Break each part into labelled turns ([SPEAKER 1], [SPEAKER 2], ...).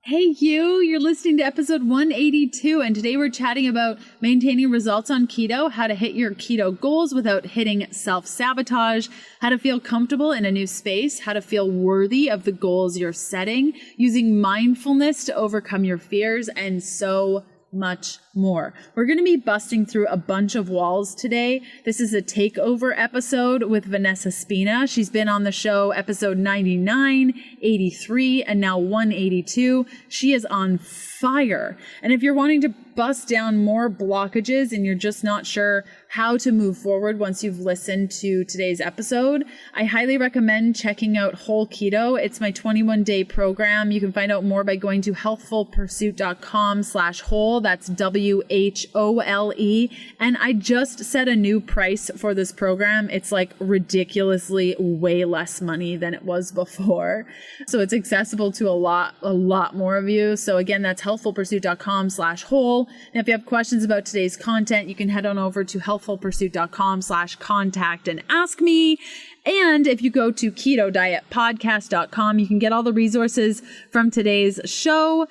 [SPEAKER 1] Hey you're listening to episode 182, and today we're chatting about maintaining results on keto, how to hit your keto goals without hitting self-sabotage, how to feel comfortable in a new space, how to feel worthy of the goals you're setting, using mindfulness to overcome your fears, and so much more. We're going to be busting through a bunch of walls today. This is a takeover episode with Vanessa Spina. She's been on the show episode 99, 83, and now 182. She is on fire. And if you're wanting to bust down more blockages and you're just not sure how to move forward once you've listened to today's episode, I highly recommend checking out Whole Keto. It's my 21-day program. You can find out more by going to healthfulpursuit.com/whole. That's WHOLE. And I just set a new price for this program. It's like ridiculously way less money than it was before. So it's accessible to a lot more of you. So again, that's healthfulpursuit.com/whole. And if you have questions about today's content, you can head on over to healthfulpursuit.com/contact and ask me. And if you go to ketodietpodcast.com, you can get all the resources from today's show.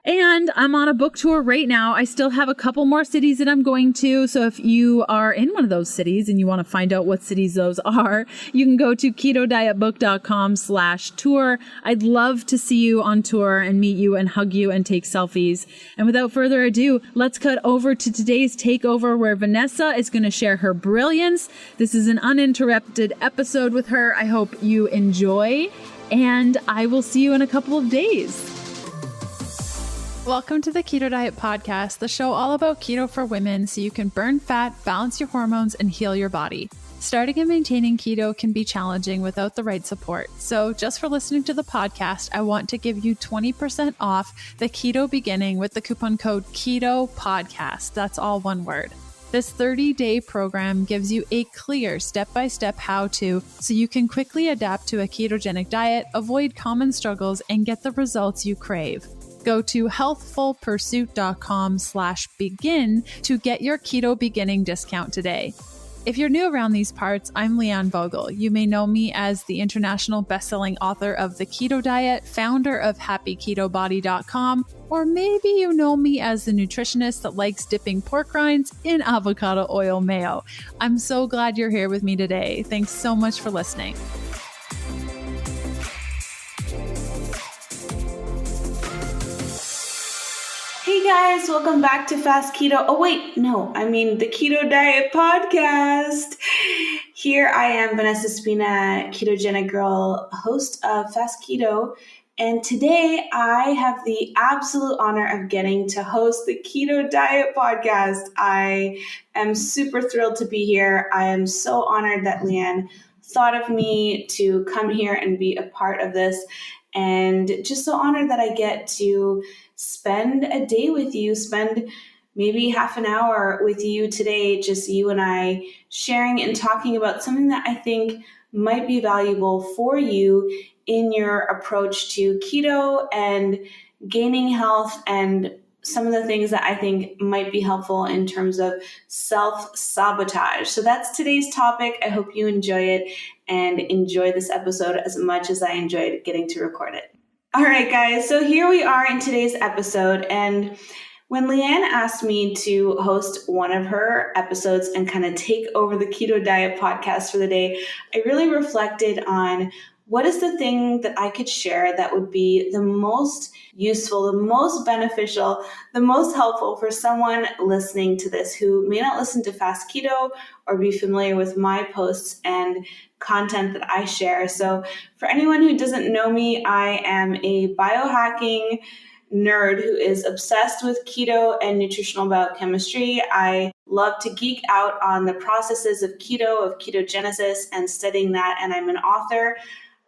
[SPEAKER 1] And I'm on a book tour right now. I still have a couple more cities that I'm going to. So if you are in one of those cities and you want to find out what cities those are, you can go to ketodietbook.com/tour. I'd love to see you on tour and meet you and hug you and take selfies. And without further ado, let's cut over to today's takeover where Vanessa is going to share her brilliance. This is an uninterrupted episode with her. I hope you enjoy, and I will see you in a couple of days. Welcome to the Keto Diet Podcast, the show all about keto for women so you can burn fat, balance your hormones, and heal your body. Starting and maintaining keto can be challenging without the right support. So just for listening to the podcast, I want to give you 20% off the keto beginning with the coupon code Keto Podcast. That's all one word. This 30-day program gives you a clear step-by-step how-to so you can quickly adapt to a ketogenic diet, avoid common struggles, and get the results you crave. Go to healthfulpursuit.com/begin to get your keto beginning discount today. If you're new around these parts, I'm Leanne Vogel. You may know me as the international best-selling author of The Keto Diet, founder of happyketobody.com, or maybe you know me as the nutritionist that likes dipping pork rinds in avocado oil mayo. I'm so glad you're here with me today. Thanks so much for listening.
[SPEAKER 2] Hey guys, welcome back to Fast Keto. The Keto Diet Podcast. Here I am, Vanessa Spina, ketogenic girl, host of Fast Keto. And today I have the absolute honor of getting to host the Keto Diet Podcast. I am super thrilled to be here. I am so honored that Leanne thought of me to come here and be a part of this. And just so honored that I get to spend a day with you, spend maybe half an hour with you today, just you and I sharing and talking about something that I think might be valuable for you in your approach to keto and gaining health, and some of the things that I think might be helpful in terms of self-sabotage. So that's today's topic. I hope you enjoy it and enjoy this episode as much as I enjoyed getting to record it. All right, guys, so here we are in today's episode, and when Leanne asked me to host one of her episodes and kind of take over the Keto Diet Podcast for the day, I really reflected on what is the thing that I could share that would be the most useful, the most beneficial, the most helpful for someone listening to this who may not listen to Fast Keto or be familiar with my posts and content that I share. So for anyone who doesn't know me, I am a biohacking nerd who is obsessed with keto and nutritional biochemistry. I love to geek out on the processes of keto, of ketogenesis, and studying that. And I'm an author.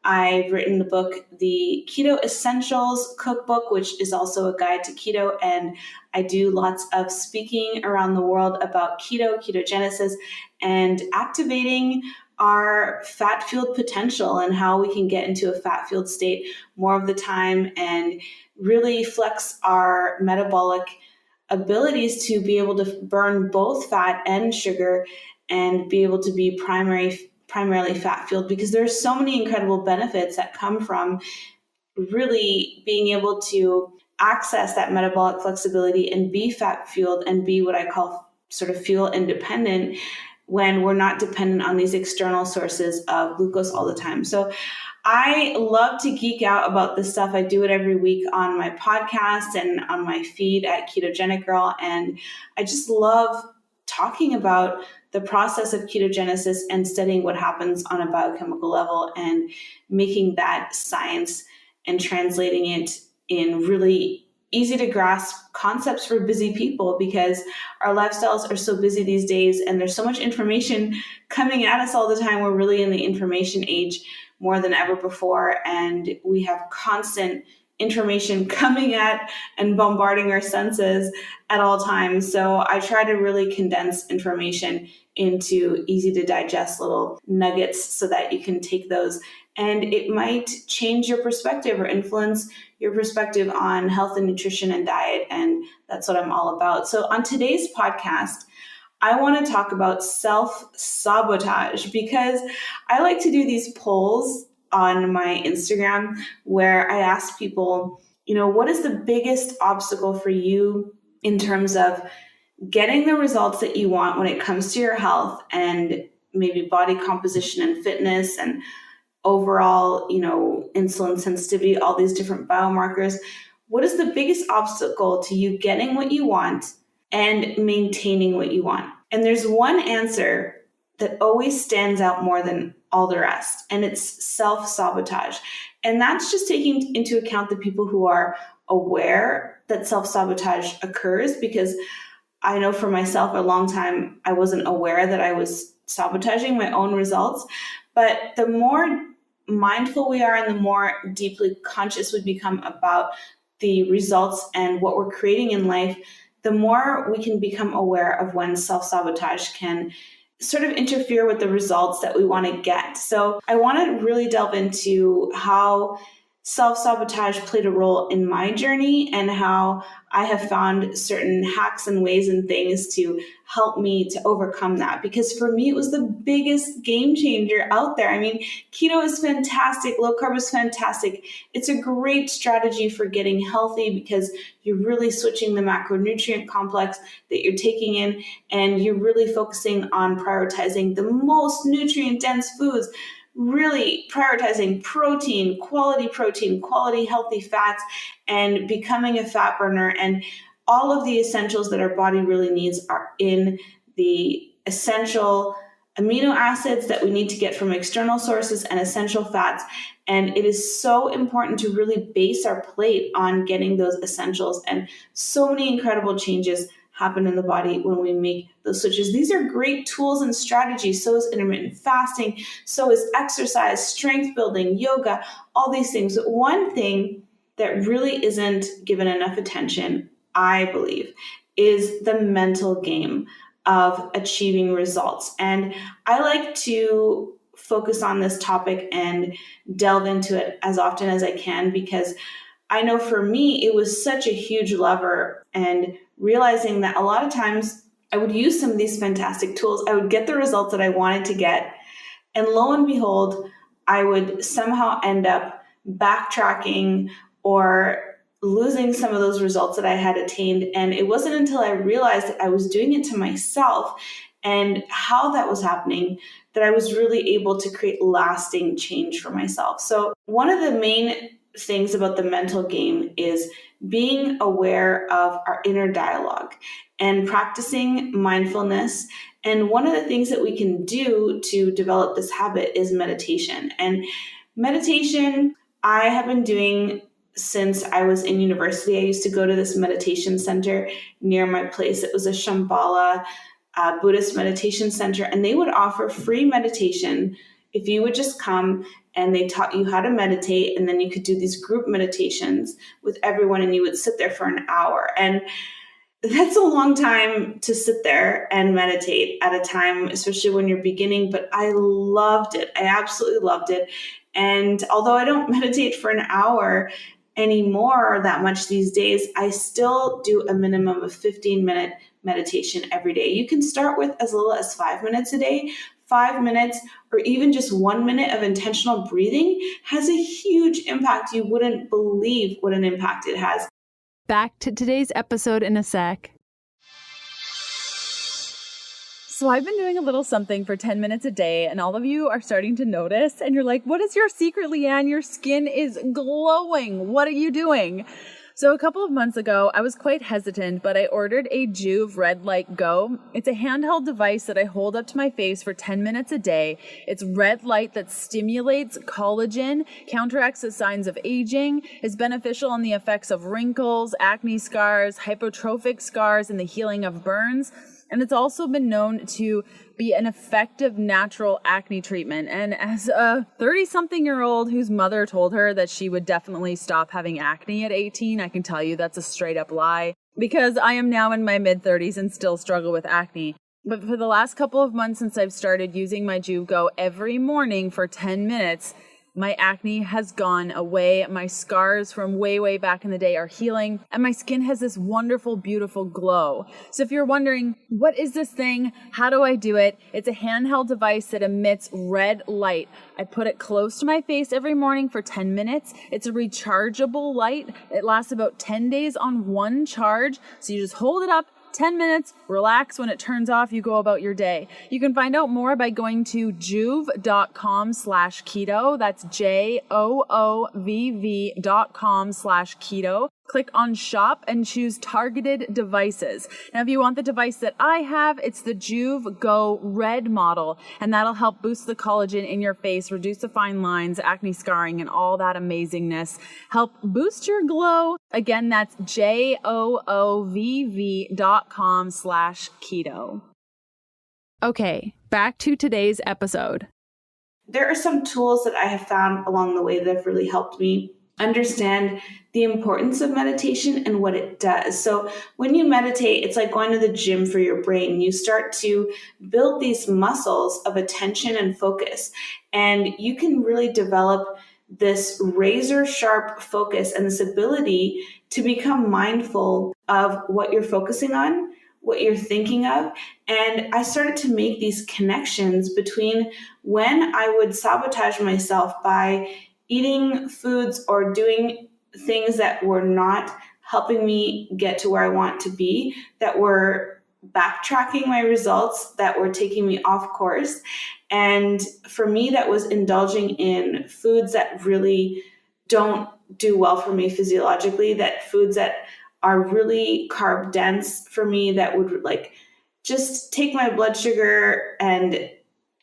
[SPEAKER 2] I've written the book, The Keto Essentials Cookbook, which is also a guide to keto. And I do lots of speaking around the world about keto, ketogenesis, and activating our fat-fueled potential and how we can get into a fat-fueled state more of the time and really flex our metabolic abilities to be able to burn both fat and sugar and be able to be primarily fat-fueled, because there's so many incredible benefits that come from really being able to access that metabolic flexibility and be fat fueled and be what I call sort of fuel independent when we're not dependent on these external sources of glucose all the time. So I love to geek out about this stuff. I do it every week on my podcast and on my feed at Ketogenic Girl. And I just love talking about the process of ketogenesis and studying what happens on a biochemical level and making that science and translating it in really easy to grasp concepts for busy people, because our lifestyles are so busy these days and there's so much information coming at us all the time. We're really in the information age more than ever before, and we have constant information coming at and bombarding our senses at all times. So I try to really condense information into easy to digest little nuggets so that you can take those, and it might change your perspective or influence your perspective on health and nutrition and diet. And that's what I'm all about. So on today's podcast, I want to talk about self-sabotage, because I like to do these polls on my Instagram where I ask people, what is the biggest obstacle for you in terms of getting the results that you want when it comes to your health and maybe body composition and fitness and overall, insulin sensitivity, all these different biomarkers. What is the biggest obstacle to you getting what you want and maintaining what you want? And there's one answer that always stands out more than all the rest, and it's self-sabotage. And that's just taking into account the people who are aware that self-sabotage occurs, because I know for myself, a long time, I wasn't aware that I was sabotaging my own results. But the more mindful we are and the more deeply conscious we become about the results and what we're creating in life, the more we can become aware of when self-sabotage can sort of interfere with the results that we want to get. So I want to really delve into how self-sabotage played a role in my journey and how I have found certain hacks and ways and things to help me to overcome that. Because for me, it was the biggest game changer out there. I mean, keto is fantastic. Low carb is fantastic. It's a great strategy for getting healthy because you're really switching the macronutrient complex that you're taking in, and you're really focusing on prioritizing the most nutrient dense foods, really prioritizing protein, quality healthy fats, and becoming a fat burner. And all of the essentials that our body really needs are in the essential amino acids that we need to get from external sources and essential fats. And it is so important to really base our plate on getting those essentials. And so many incredible changes happen in the body when we make those switches. These are great tools and strategies. So is intermittent fasting. So is exercise, strength building, yoga, all these things. But one thing that really isn't given enough attention, I believe, is the mental game of achieving results. And I like to focus on this topic and delve into it as often as I can, because I know for me, it was such a huge lever, and realizing that a lot of times I would use some of these fantastic tools, I would get the results that I wanted to get, and lo and behold, I would somehow end up backtracking or losing some of those results that I had attained. And it wasn't until I realized that I was doing it to myself and how that was happening that I was really able to create lasting change for myself. So one of the main things about the mental game is being aware of our inner dialogue and practicing mindfulness. And one of the things that we can do to develop this habit is meditation. And meditation, I have been doing since I was in university. I used to go to this meditation center near my place. It was a Shambhala Buddhist meditation center, and they would offer free meditation if you would just come, and they taught you how to meditate, and then you could do these group meditations with everyone, and you would sit there for an hour. And that's a long time to sit there and meditate at a time, especially when you're beginning, but I loved it. I absolutely loved it. And although I don't meditate for an hour anymore that much these days, I still do a minimum of 15-minute meditation every day. You can start with as little as 5 minutes a day. 5 minutes or even just 1 minute of intentional breathing has a huge impact. You wouldn't believe what an impact it has.
[SPEAKER 1] Back to today's episode in a sec. So I've been doing a little something for 10 minutes a day, and all of you are starting to notice, and you're like, what is your secret, Leanne? Your skin is glowing. What are you doing? So a couple of months ago, I was quite hesitant, but I ordered a Juve Red Light Go. It's a handheld device that I hold up to my face for 10 minutes a day. It's red light that stimulates collagen, counteracts the signs of aging, is beneficial on the effects of wrinkles, acne scars, hypertrophic scars, and the healing of burns. And it's also been known to be an effective natural acne treatment. And as a 30-something-year-old whose mother told her that she would definitely stop having acne at 18, I can tell you that's a straight up lie, because I am now in my mid-30s and still struggle with acne. But for the last couple of months since I've started using my Juve Go every morning for 10 minutes, my acne has gone away. My scars from way back in the day are healing, and my skin has this wonderful, beautiful glow. So if you're wondering, what is this thing? How do I do it? It's a handheld device that emits red light. I put it close to my face every morning for 10 minutes. It's a rechargeable light. It lasts about 10 days on one charge. So you just hold it up, 10 minutes, relax. When it turns off, you go about your day. You can find out more by going to joovv.com/keto. That's JOOVV.com/keto. Click on shop and choose targeted devices. Now, if you want the device that I have, it's the Juve Go Red model, and that'll help boost the collagen in your face, reduce the fine lines, acne scarring, and all that amazingness. Help boost your glow. Again, that's JOOVV.com/keto. Okay, back to today's episode.
[SPEAKER 2] There are some tools that I have found along the way that have really helped me understand the importance of meditation and what it does. So when you meditate, it's like going to the gym for your brain. You start to build these muscles of attention and focus, and you can really develop this razor sharp focus and this ability to become mindful of what you're focusing on, what you're thinking of. And I started to make these connections between when I would sabotage myself by eating foods or doing things that were not helping me get to where I want to be, that were backtracking my results, that were taking me off course. And for me, that was indulging in foods that really don't do well for me physiologically, that foods that are really carb dense for me, that would like just take my blood sugar and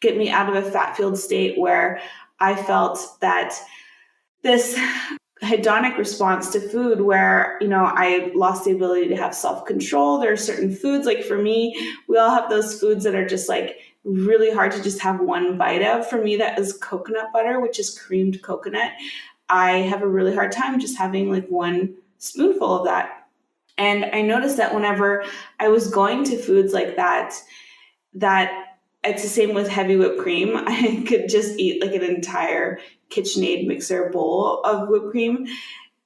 [SPEAKER 2] get me out of a fat-filled state where I felt that this hedonic response to food where, I lost the ability to have self-control. There are certain foods, like for me, we all have those foods that are just like really hard to just have one bite of. For me, that is coconut butter, which is creamed coconut. I have a really hard time just having like one spoonful of that. And I noticed that whenever I was going to foods like that it's the same with heavy whipped cream. I could just eat like an entire KitchenAid mixer bowl of whipped cream.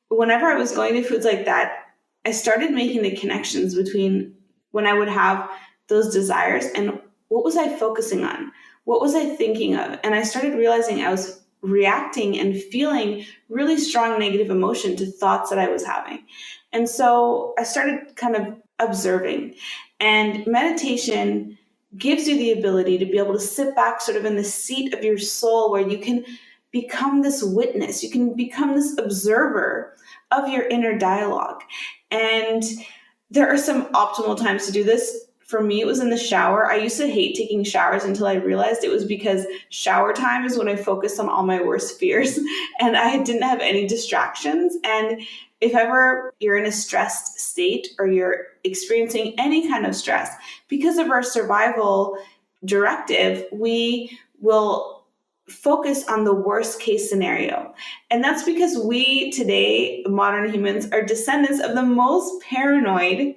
[SPEAKER 2] Whenever I was going to foods like that, I started making the connections between when I would have those desires and what was I focusing on? What was I thinking of? And I started realizing I was reacting and feeling really strong negative emotion to thoughts that I was having. And so I started kind of observing. And meditation gives you the ability to be able to sit back sort of in the seat of your soul where you can become this witness, you can become this observer of your inner dialogue. And there are some optimal times to do this. For me, it was in the shower. I used to hate taking showers until I realized it was because shower time is when I focus on all my worst fears and I didn't have any distractions. And if ever you're in a stressed state or you're experiencing any kind of stress, because of our survival directive, we will focus on the worst case scenario. And that's because we today, modern humans, are descendants of the most paranoid,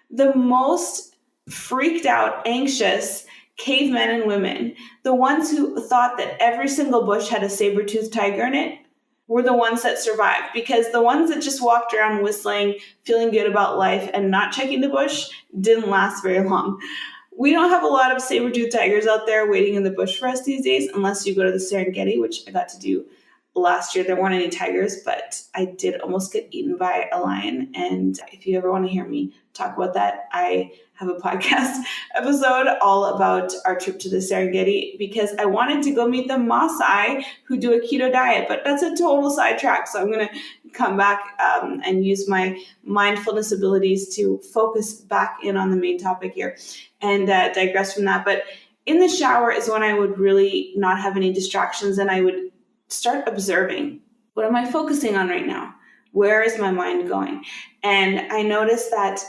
[SPEAKER 2] the most freaked out, anxious cavemen and women. The ones who thought that every single bush had a saber-toothed tiger in it were the ones that survived, because the ones that just walked around whistling, feeling good about life and not checking the bush didn't last very long. We don't have a lot of saber-toothed tigers out there waiting in the bush for us these days, unless you go to the Serengeti, which I got to do last year. There weren't any tigers, but I did almost get eaten by a lion. And if you ever want to hear me talk about that, I have a podcast episode all about our trip to the Serengeti, because I wanted to go meet the Maasai who do a keto diet, but that's a total sidetrack. So I'm going to come back and use my mindfulness abilities to focus back in on the main topic here and digress from that. But in the shower is when I would really not have any distractions, and I would start observing, what am I focusing on right now? Where is my mind going? And I noticed that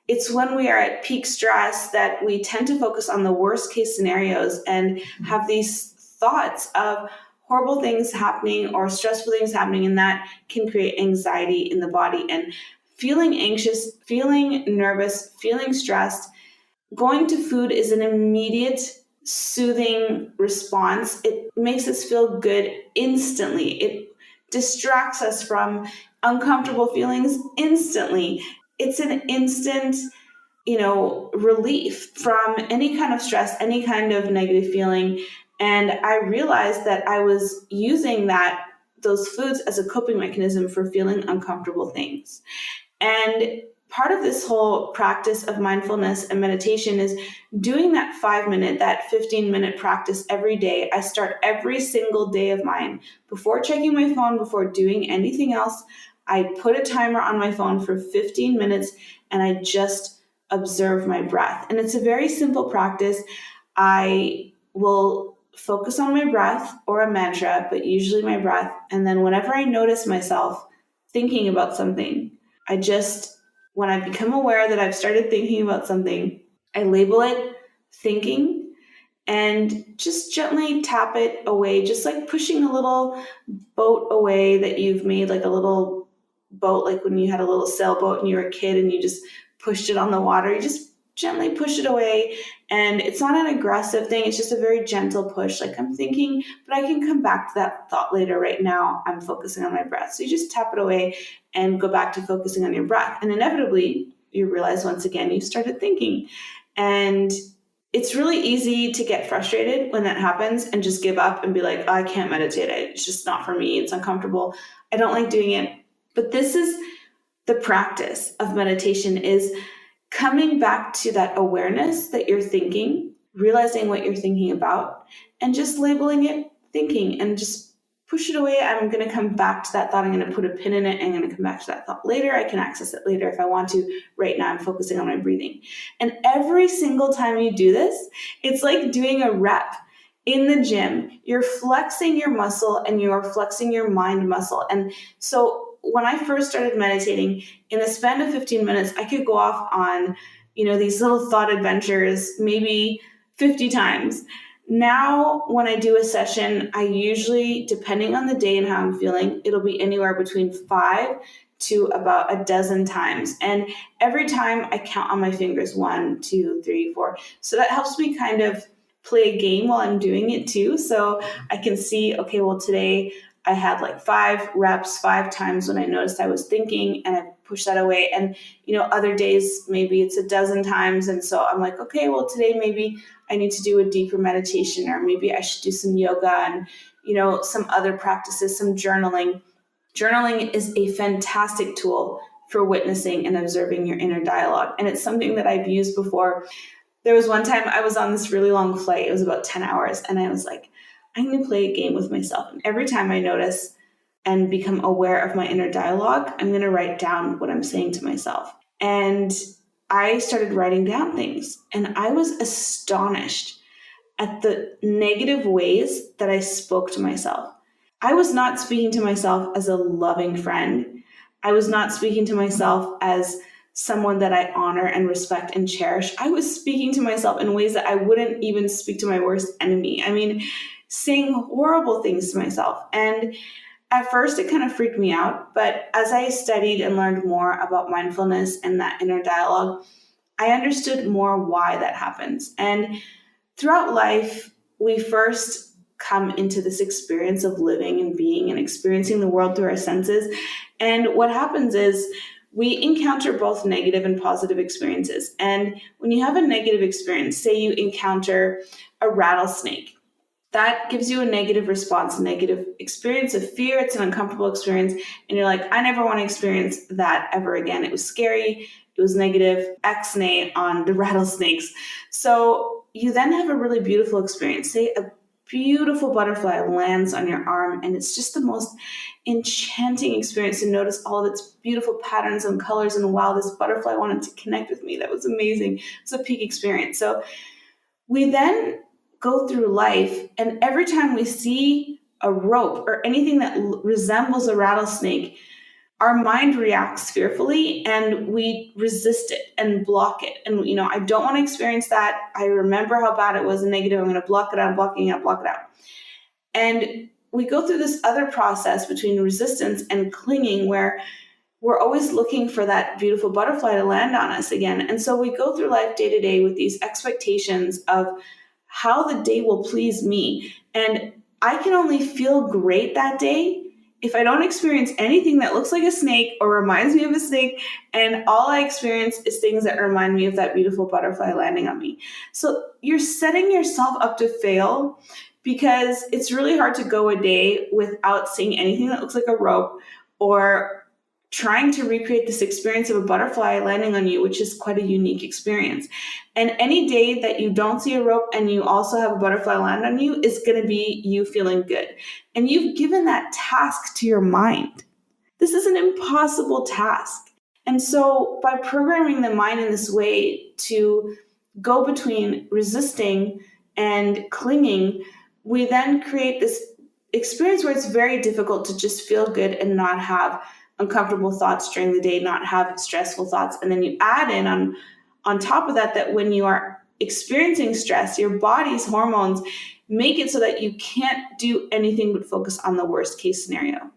[SPEAKER 2] it's when we are at peak stress that we tend to focus on the worst case scenarios and have these thoughts of horrible things happening or stressful things happening, and that can create anxiety in the body. And feeling anxious, feeling nervous, feeling stressed, going to food is an immediate soothing response. It makes us feel good instantly. It distracts us from uncomfortable feelings instantly. It's an instant, relief from any kind of stress, any kind of negative feeling. And I realized that I was using those foods as a coping mechanism for feeling uncomfortable things. And part of this whole practice of mindfulness and meditation is doing that 5-minute, that 15-minute practice every day. I start every single day of mine before checking my phone, before doing anything else. I put a timer on my phone for 15 minutes and I just observe my breath. And it's a very simple practice. I will focus on my breath or a mantra, but usually my breath. And then whenever I notice myself thinking about something, when I become aware that I've started thinking about something, I label it thinking and just gently tap it away, just like pushing a little boat away that you've made, like a little boat, like when you had a little sailboat and you were a kid and you just pushed it on the water. You just gently push it away. And it's not an aggressive thing. It's just a very gentle push. Like, I'm thinking, but I can come back to that thought later. Right now, I'm focusing on my breath. So you just tap it away and go back to focusing on your breath. And inevitably, you realize once again, you started thinking. And it's really easy to get frustrated when that happens and just give up and be like, oh, I can't meditate. It's just not for me. It's uncomfortable. I don't like doing it. But this is the practice of meditation, is coming back to that awareness that you're thinking, realizing what you're thinking about, and just labeling it thinking and just push it away. I'm going to come back to that thought. I'm going to put a pin in it. I'm going to come back to that thought later. I can access it later if I want to. Right now, I'm focusing on my breathing. And every single time you do this, it's like doing a rep in the gym. You're flexing your muscle and you're flexing your mind muscle. And so when I first started meditating, in the span of 15 minutes, I could go off on, these little thought adventures, maybe 50 times. Now, when I do a session, I usually, depending on the day and how I'm feeling, it'll be anywhere between 5 to about a dozen times. And every time I count on my fingers, 1, 2, 3, 4. So that helps me kind of play a game while I'm doing it too. So I can see, okay, well, today I had like 5 reps, 5 times when I noticed I was thinking, and I pushed that away. And, other days, maybe it's a dozen times. And so I'm like, okay, well, today maybe I need to do a deeper meditation, or maybe I should do some yoga and, some other practices, some journaling. Journaling is a fantastic tool for witnessing and observing your inner dialogue. And it's something that I've used before. There was one time I was on this really long flight. It was about 10 hours. And I was like, I'm going to play a game with myself. And every time I notice and become aware of my inner dialogue, I'm going to write down what I'm saying to myself. And I started writing down things. And I was astonished at the negative ways that I spoke to myself. I was not speaking to myself as a loving friend. I was not speaking to myself as someone that I honor and respect and cherish. I was speaking to myself in ways that I wouldn't even speak to my worst enemy. I mean, saying horrible things to myself. And at first it kind of freaked me out, but as I studied and learned more about mindfulness and that inner dialogue, I understood more why that happens. And throughout life, we first come into this experience of living and being and experiencing the world through our senses. And what happens is we encounter both negative and positive experiences. And when you have a negative experience, say you encounter a rattlesnake, that gives you a negative response, a negative experience of fear. It's an uncomfortable experience. And you're like, I never want to experience that ever again. It was scary. It was negative, X-nay on the rattlesnakes. So you then have a really beautiful experience. Say a beautiful butterfly lands on your arm, and it's just the most enchanting experience to notice all of its beautiful patterns and colors. And wow, this butterfly wanted to connect with me. That was amazing. It's a peak experience. So we then go through life, and every time we see a rope or anything that resembles a rattlesnake, our mind reacts fearfully and we resist it and block it. And, I don't want to experience that. I remember how bad it was and negative. I'm going to block it out, blocking out, block it out. And we go through this other process between resistance and clinging where we're always looking for that beautiful butterfly to land on us again. And so we go through life day to day with these expectations of how the day will please me. And I can only feel great that day if I don't experience anything that looks like a snake or reminds me of a snake, and all I experience is things that remind me of that beautiful butterfly landing on me. So you're setting yourself up to fail because it's really hard to go a day without seeing anything that looks like a rope or trying to recreate this experience of a butterfly landing on you, which is quite a unique experience. And any day that you don't see a rope and you also have a butterfly land on you is going to be you feeling good. And you've given that task to your mind. This is an impossible task. And so by programming the mind in this way to go between resisting and clinging, we then create this experience where it's very difficult to just feel good and not have uncomfortable thoughts during the day, not have stressful thoughts. And then you add in on top of that when you are experiencing stress, your body's hormones make it so that you can't do anything but focus on the worst case scenario.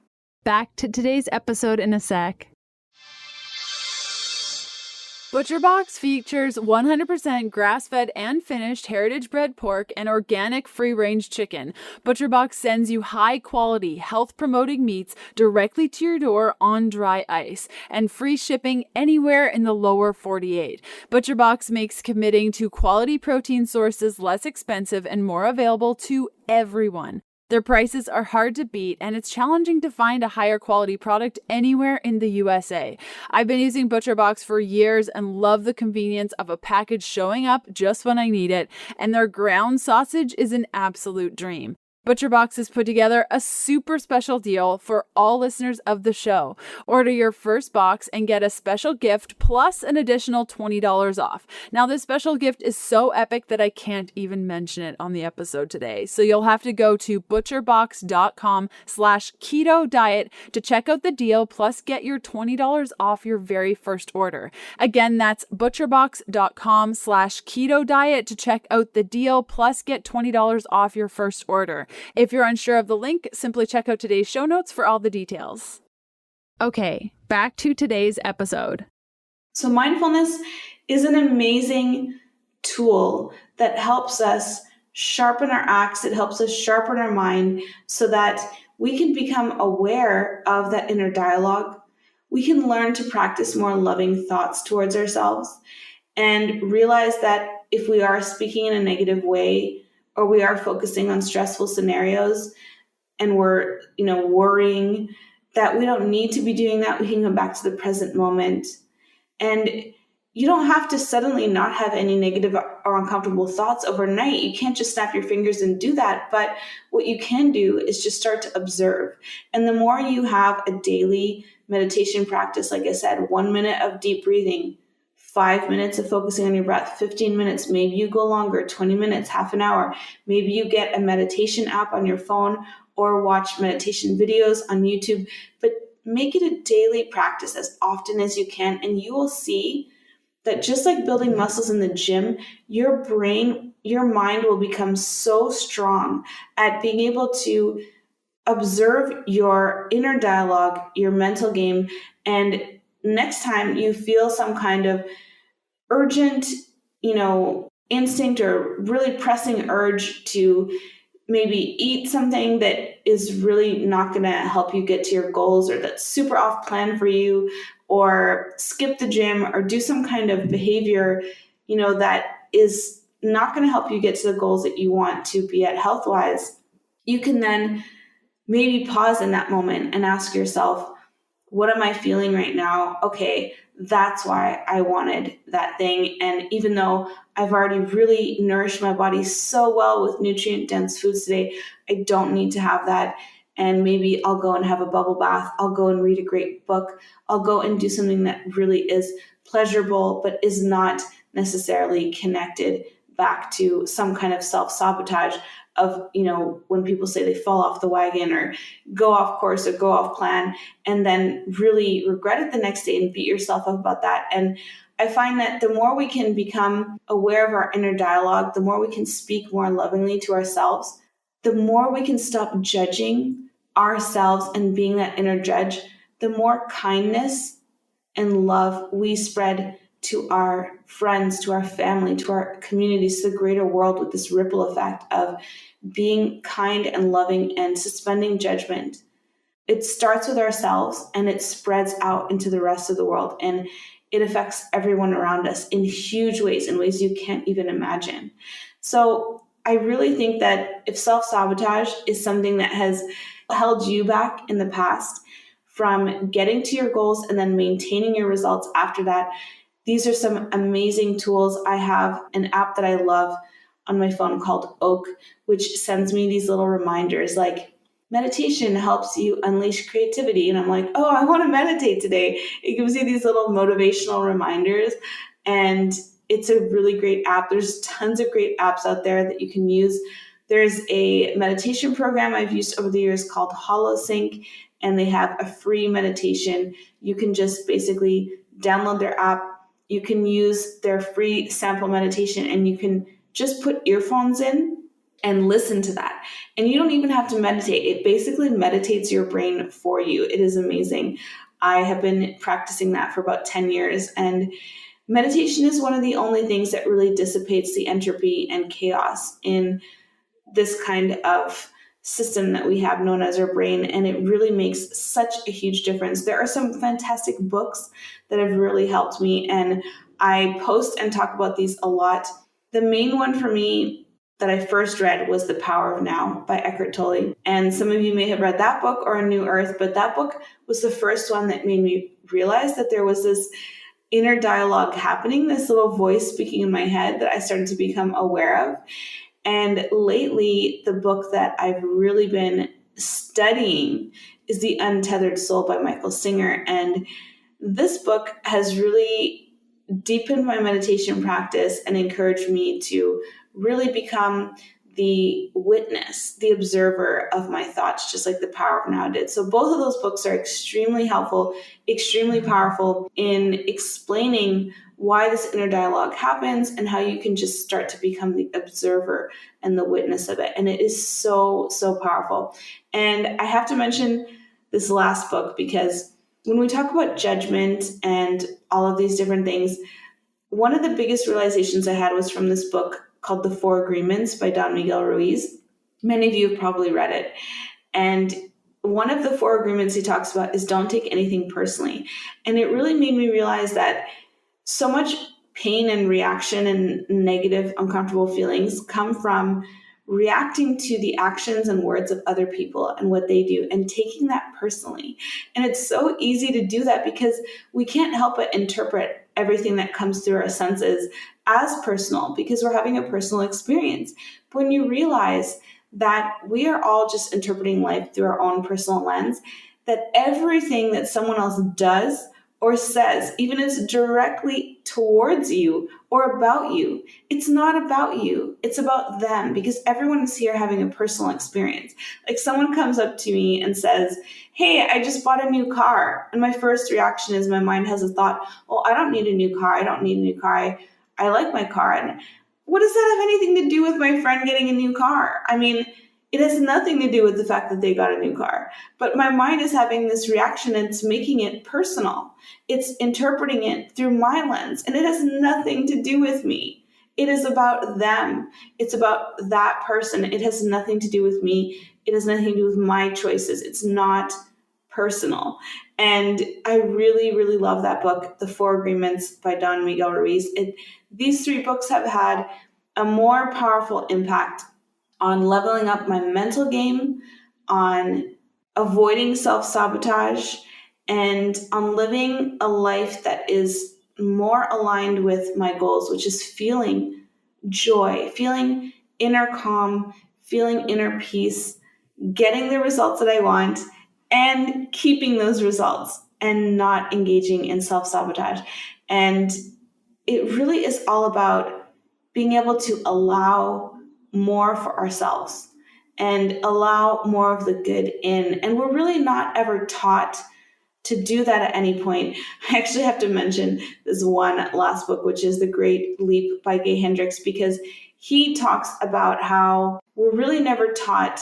[SPEAKER 1] Back to today's episode in a sec. ButcherBox features 100% grass-fed and finished heritage-bred pork and organic free-range chicken. ButcherBox sends you high-quality, health-promoting meats directly to your door on dry ice and free shipping anywhere in the lower 48. ButcherBox makes committing to quality protein sources less expensive and more available to everyone. Their prices are hard to beat, and it's challenging to find a higher quality product anywhere in the USA. I've been using ButcherBox for years and love the convenience of a package showing up just when I need it, and their ground sausage is an absolute dream. ButcherBox has put together a super special deal for all listeners of the show. Order your first box and get a special gift plus an additional $20 off. Now, this special gift is so epic that I can't even mention it on the episode today. So you'll have to go to butcherbox.com/keto diet to check out the deal plus get your $20 off your very first order. Again, that's butcherbox.com/keto diet to check out the deal plus get $20 off your first order. If you're unsure of the link, simply check out today's show notes for all the details. Okay, back to today's episode.
[SPEAKER 2] So mindfulness is an amazing tool that helps us sharpen our axe. It helps us sharpen our mind so that we can become aware of that inner dialogue. We can learn to practice more loving thoughts towards ourselves and realize that if we are speaking in a negative way, or we are focusing on stressful scenarios and we're, worrying, that we don't need to be doing that. We can come back to the present moment. And you don't have to suddenly not have any negative or uncomfortable thoughts overnight. You can't just snap your fingers and do that. But what you can do is just start to observe. And the more you have a daily meditation practice, like I said, 1 minute of deep breathing, 5 minutes of focusing on your breath, 15 minutes, maybe you go longer, 20 minutes, half an hour. Maybe you get a meditation app on your phone or watch meditation videos on YouTube, but make it a daily practice as often as you can. And you will see that just like building muscles in the gym, your mind will become so strong at being able to observe your inner dialogue, your mental game, and next time you feel some kind of urgent, instinct or really pressing urge to maybe eat something that is really not going to help you get to your goals, or that's super off plan for you, or skip the gym or do some kind of behavior, that is not going to help you get to the goals that you want to be at health-wise, you can then maybe pause in that moment and ask yourself, what am I feeling right now? Okay, that's why I wanted that thing. And even though I've already really nourished my body so well with nutrient-dense foods today, I don't need to have that. And maybe I'll go and have a bubble bath. I'll go and read a great book. I'll go and do something that really is pleasurable, but is not necessarily connected back to some kind of self-sabotage of, when people say they fall off the wagon or go off course or go off plan, and then really regret it the next day and beat yourself up about that. And I find that the more we can become aware of our inner dialogue, the more we can speak more lovingly to ourselves, the more we can stop judging ourselves and being that inner judge, the more kindness and love we spread to our friends, to our family, to our communities, to the greater world, with this ripple effect of being kind and loving and suspending judgment. It starts with ourselves and it spreads out into the rest of the world, and it affects everyone around us in huge ways, in ways you can't even imagine. So I really think that if self-sabotage is something that has held you back in the past from getting to your goals and then maintaining your results after that, these are some amazing tools. I have an app that I love on my phone called Oak, which sends me these little reminders like, meditation helps you unleash creativity. And I'm like, oh, I want to meditate today. It gives you these little motivational reminders. And it's a really great app. There's tons of great apps out there that you can use. There's a meditation program I've used over the years called HoloSync, and they have a free meditation. You can just basically download their app. You can use their free sample meditation, and you can just put earphones in and listen to that. And you don't even have to meditate. It basically meditates your brain for you. It is amazing. I have been practicing that for about 10 years, and meditation is one of the only things that really dissipates the entropy and chaos in this kind of system that we have known as our brain, and it really makes such a huge difference. There are some fantastic books that have really helped me, and I post and talk about these a lot. The main one for me that I first read was The Power of Now by Eckhart Tolle, and some of you may have read that book or A New Earth, but that book was the first one that made me realize that there was this inner dialogue happening, this little voice speaking in my head that I started to become aware of. And lately, the book that I've really been studying is The Untethered Soul by Michael Singer. And this book has really deepened my meditation practice and encouraged me to really become the witness, the observer of my thoughts, just like The Power of Now did. So both of those books are extremely helpful, extremely powerful in explaining why this inner dialogue happens and how you can just start to become the observer and the witness of it. And it is so, so powerful. And I have to mention this last book because when we talk about judgment and all of these different things, one of the biggest realizations I had was from this book called The Four Agreements by Don Miguel Ruiz. Many of you have probably read it. And one of the four agreements he talks about is don't take anything personally. And it really made me realize that so much pain and reaction and negative, uncomfortable feelings come from reacting to the actions and words of other people and what they do and taking that personally. And it's so easy to do that because we can't help but interpret everything that comes through our senses as personal because we're having a personal experience. But when you realize that we are all just interpreting life through our own personal lens, that everything that someone else does or says, even if it's directly towards you or about you, it's not about you. It's about them because everyone is here having a personal experience. Like someone comes up to me and says, hey, I just bought a new car. And my first reaction is my mind has a thought, well, I don't need a new car. I don't need a new car. I like my car. And what does that have anything to do with my friend getting a new car? I mean, it has nothing to do with the fact that they got a new car. But my mind is having this reaction and it's making it personal. It's interpreting it through my lens. And it has nothing to do with me. It is about them. It's about that person. It has nothing to do with me. It has nothing to do with my choices. It's not personal. And I really, really love that book, The Four Agreements by Don Miguel Ruiz. These three books have had a more powerful impact on leveling up my mental game, on avoiding self-sabotage, and on living a life that is more aligned with my goals, which is feeling joy, feeling inner calm, feeling inner peace, getting the results that I want, and keeping those results and not engaging in self-sabotage. And it really is all about being able to allow more for ourselves and allow more of the good in. And we're really not ever taught to do that at any point. I actually have to mention this one last book, which is The Great Leap by Gay Hendricks, because he talks about how we're really never taught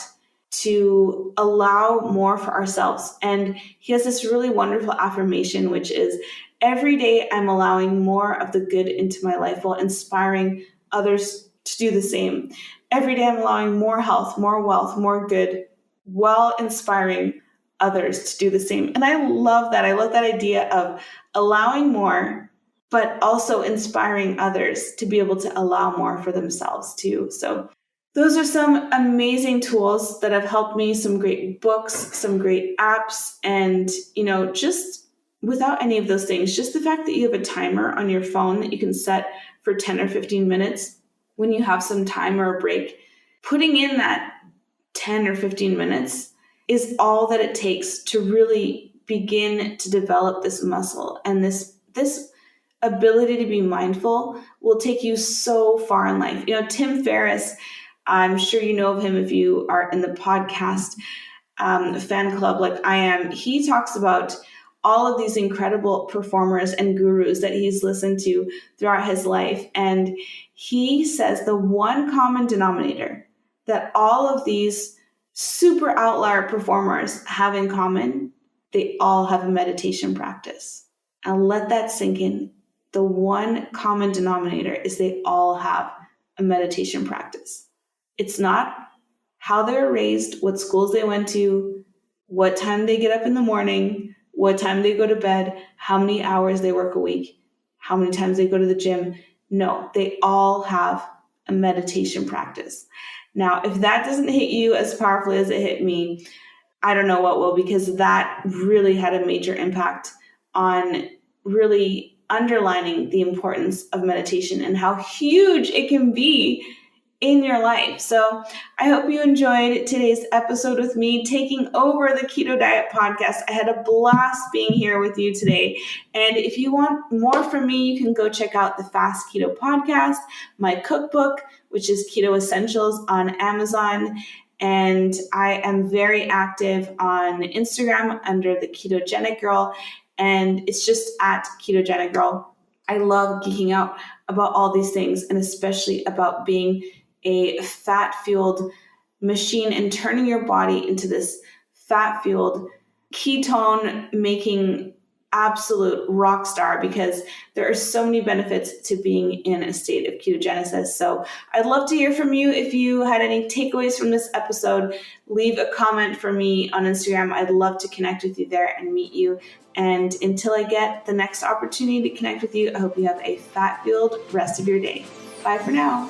[SPEAKER 2] to allow more for ourselves. And he has this really wonderful affirmation, which is, every day I'm allowing more of the good into my life while inspiring others to do the same. Every day I'm allowing more health, more wealth, more good, while inspiring others to do the same. And I love that. I love that idea of allowing more, but also inspiring others to be able to allow more for themselves too. So those are some amazing tools that have helped me, some great books, some great apps, and, just without any of those things, just the fact that you have a timer on your phone that you can set for 10 or 15 minutes when you have some time or a break, putting in that 10 or 15 minutes is all that it takes to really begin to develop this muscle. And this ability to be mindful will take you so far in life. Tim Ferriss, I'm sure you know of him if you are in the podcast fan club like I am. He talks about all of these incredible performers and gurus that he's listened to throughout his life. And he says the one common denominator that all of these super outlier performers have in common, they all have a meditation practice. And let that sink in. The one common denominator is they all have a meditation practice. It's not how they were raised, what schools they went to, what time they get up in the morning, what time they go to bed, how many hours they work a week, how many times they go to the gym. No, they all have a meditation practice. Now, if that doesn't hit you as powerfully as it hit me, I don't know what will, because that really had a major impact on really underlining the importance of meditation and how huge it can be in your life. So I hope you enjoyed today's episode with me taking over the Keto Diet Podcast. I had a blast being here with you today. And if you want more from me, you can go check out the Fast Keto Podcast, my cookbook, which is Keto Essentials, on Amazon. And I am very active on Instagram under the Ketogenic Girl. And it's just at Ketogenic Girl. I love geeking out about all these things, and especially about being a fat-fueled machine and turning your body into this fat-fueled, ketone-making absolute rock star, because there are so many benefits to being in a state of ketogenesis. So I'd love to hear from you. If you had any takeaways from this episode, leave a comment for me on Instagram. I'd love to connect with you there and meet you. And until I get the next opportunity to connect with you, I hope you have a fat-fueled rest of your day. Bye for now.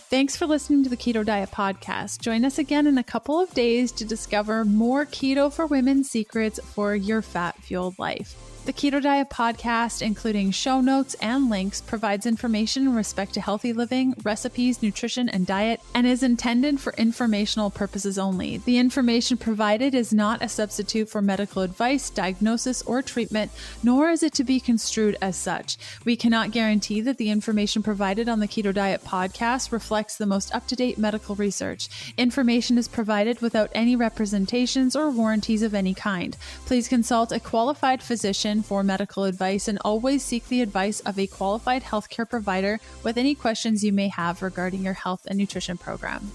[SPEAKER 1] Thanks for listening to the Keto Diet Podcast. Join us again in a couple of days to discover more keto for women secrets for your fat-fueled life. The Keto Diet Podcast, including show notes and links, provides information in respect to healthy living, recipes, nutrition, and diet, and is intended for informational purposes only. The information provided is not a substitute for medical advice, diagnosis, or treatment, nor is it to be construed as such. We cannot guarantee that the information provided on the Keto Diet Podcast reflects the most up-to-date medical research. Information is provided without any representations or warranties of any kind. Please consult a qualified physician for medical advice, and always seek the advice of a qualified healthcare provider with any questions you may have regarding your health and nutrition program.